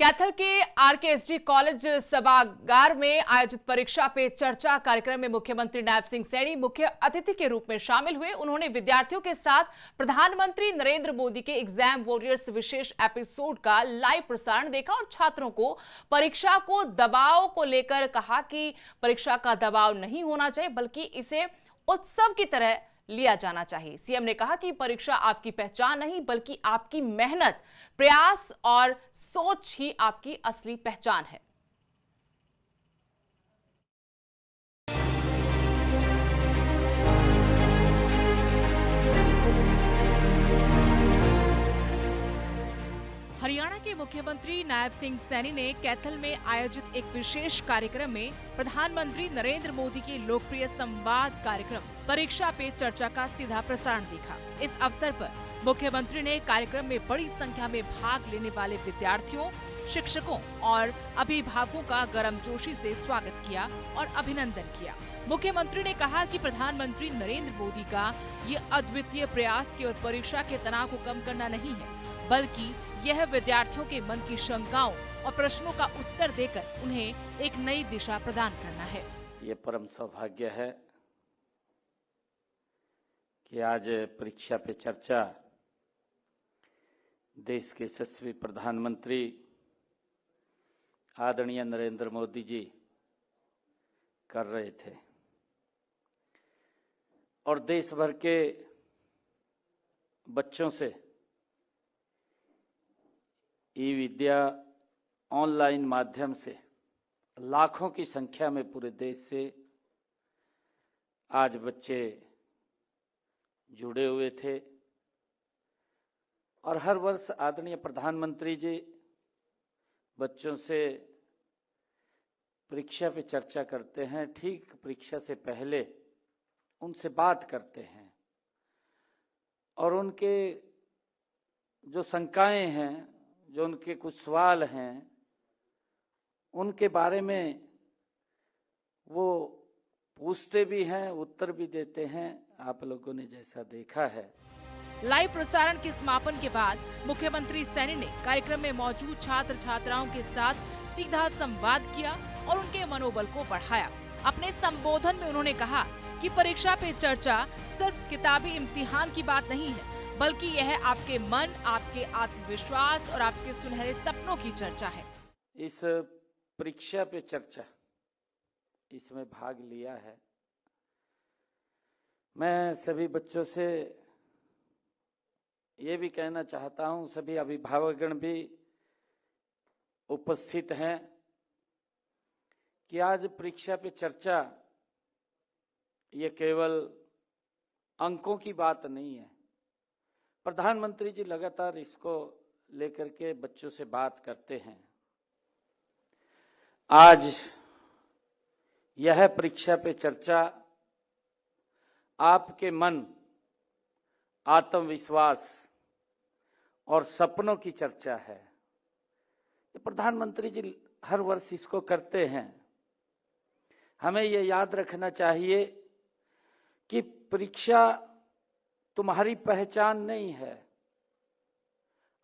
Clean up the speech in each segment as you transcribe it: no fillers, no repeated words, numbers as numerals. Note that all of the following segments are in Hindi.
कैथल के आरकेएसडी कॉलेज सभागार में आयोजित परीक्षा पे चर्चा कार्यक्रम में मुख्यमंत्री नायब सिंह सैनी मुख्य अतिथि के रूप में शामिल हुए। उन्होंने विद्यार्थियों के साथ प्रधानमंत्री नरेंद्र मोदी के एग्जाम वॉरियर्स विशेष एपिसोड का लाइव प्रसारण देखा और छात्रों को परीक्षा को दबाव को लेकर कहा कि परीक्षा का दबाव नहीं होना चाहिए बल्कि इसे उत्सव की तरह लिया जाना चाहिए। सीएम ने कहा कि परीक्षा आपकी पहचान नहीं बल्कि आपकी मेहनत, प्रयास और सोच ही आपकी असली पहचान है। हरियाणा के मुख्यमंत्री नायब सिंह सैनी ने कैथल में आयोजित एक विशेष कार्यक्रम में प्रधानमंत्री नरेंद्र मोदी के लोकप्रिय संवाद कार्यक्रम परीक्षा पे चर्चा का सीधा प्रसारण देखा। इस अवसर पर मुख्यमंत्री ने कार्यक्रम में बड़ी संख्या में भाग लेने वाले विद्यार्थियों, शिक्षकों और अभिभावकों का गर्मजोशी से स्वागत किया और अभिनंदन किया। मुख्यमंत्री ने कहा कि प्रधानमंत्री नरेंद्र मोदी का ये अद्वितीय प्रयास केवल परीक्षा के तनाव को कम करना नहीं है बल्कि यह विद्यार्थियों के मन की शंकाओं और प्रश्नों का उत्तर देकर उन्हें एक नई दिशा प्रदान करना है। ये परम सौभाग्य है कि आज परीक्षा पे चर्चा देश के यशस्वी प्रधानमंत्री आदरणीय नरेंद्र मोदी जी कर रहे थे और देश भर के बच्चों से ई विद्या ऑनलाइन माध्यम से लाखों की संख्या में पूरे देश से आज बच्चे जुड़े हुए थे और हर वर्ष आदरणीय प्रधानमंत्री जी बच्चों से परीक्षा पे चर्चा करते हैं। ठीक परीक्षा से पहले उनसे बात करते हैं और उनके जो शंकाएं हैं, जो उनके कुछ सवाल हैं, उनके बारे में वो पूछते भी हैं, उत्तर भी देते हैं। आप लोगों ने जैसा देखा है। लाइव प्रसारण के समापन के बाद मुख्यमंत्री सैनी ने कार्यक्रम में मौजूद छात्र छात्राओं के साथ सीधा संवाद किया और उनके मनोबल को बढ़ाया। अपने संबोधन में उन्होंने कहा कि परीक्षा पे चर्चा सिर्फ किताबी इम्तिहान की बात नहीं है बल्कि यह आपके मन, आपके आत्मविश्वास और आपके सुनहरे सपनों की चर्चा है। इस परीक्षा पे चर्चा इसमें भाग लिया है। मैं सभी बच्चों से ये भी कहना चाहता हूं, सभी अभिभावकगण भी उपस्थित हैं कि आज परीक्षा पे चर्चा ये केवल अंकों की बात नहीं है। प्रधानमंत्री जी लगातार इसको लेकर के बच्चों से बात करते हैं। आज यह परीक्षा पे चर्चा आपके मन, आत्मविश्वास और सपनों की चर्चा है। प्रधानमंत्री जी हर वर्ष इसको करते हैं। हमें ये याद रखना चाहिए कि परीक्षा तुम्हारी पहचान नहीं है।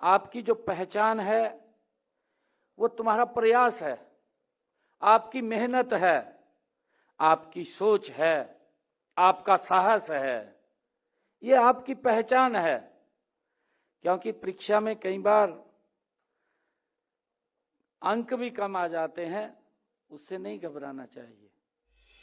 आपकी जो पहचान है वो तुम्हारा प्रयास है, आपकी मेहनत है, आपकी सोच है, आपका साहस है। ये आपकी पहचान है। क्योंकि परीक्षा में कई बार अंक भी कम आ जाते हैं, उससे नहीं घबराना चाहिए।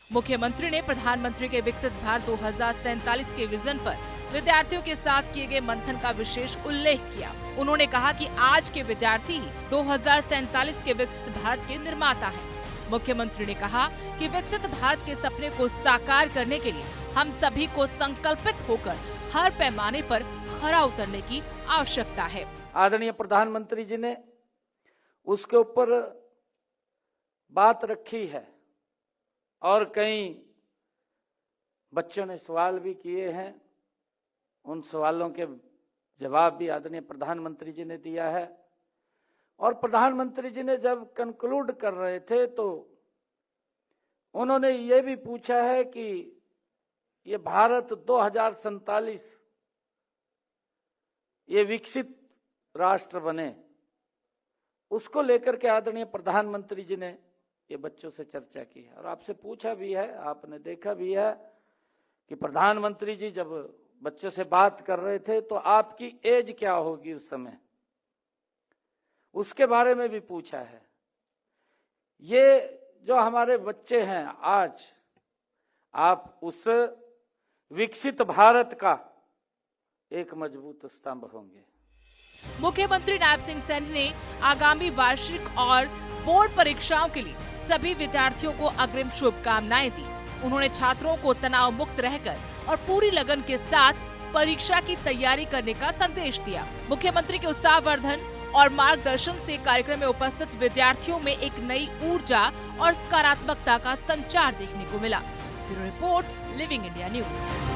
मुख्यमंत्री ने प्रधानमंत्री के विकसित भारत 2047 के विजन पर विद्यार्थियों के साथ किए गए मंथन का विशेष उल्लेख किया। उन्होंने कहा कि आज के विद्यार्थी ही 2047 के विकसित भारत के निर्माता हैं। मुख्यमंत्री ने कहा कि विकसित भारत के सपने को साकार करने के लिए हम सभी को संकल्पित होकर हर पैमाने पर खरा उतरने की आवश्यकता है। आदरणीय प्रधानमंत्री जी ने उसके ऊपर बात रखी है और कई बच्चों ने सवाल भी किए हैं। उन सवालों के जवाब भी आदरणीय प्रधानमंत्री जी ने दिया है। और प्रधानमंत्री जी ने जब कंक्लूड कर रहे थे तो उन्होंने ये भी पूछा है कि ये भारत 2047 ये विकसित राष्ट्र बने उसको लेकर के आदरणीय प्रधानमंत्री जी ने ये बच्चों से चर्चा की है और आपसे पूछा भी है, आपने देखा भी है कि प्रधानमंत्री जी जब बच्चों से बात कर रहे थे तो आपकी एज क्या होगी उस समय, उसके बारे में भी पूछा है। ये जो हमारे बच्चे हैं आज, आप उस विकसित भारत का एक मजबूत स्तंभ होंगे। मुख्यमंत्री नायब सिंह सैनी ने आगामी वार्षिक और बोर्ड परीक्षाओं के लिए सभी विद्यार्थियों को अग्रिम शुभकामनाएं दी। उन्होंने छात्रों को तनाव मुक्त रहकर और पूरी लगन के साथ परीक्षा की तैयारी करने का संदेश दिया। मुख्यमंत्री के उत्साहवर्धन और मार्गदर्शन से कार्यक्रम में उपस्थित विद्यार्थियों में एक नई ऊर्जा और सकारात्मकता का संचार देखने को मिला। Bureau report, living India news.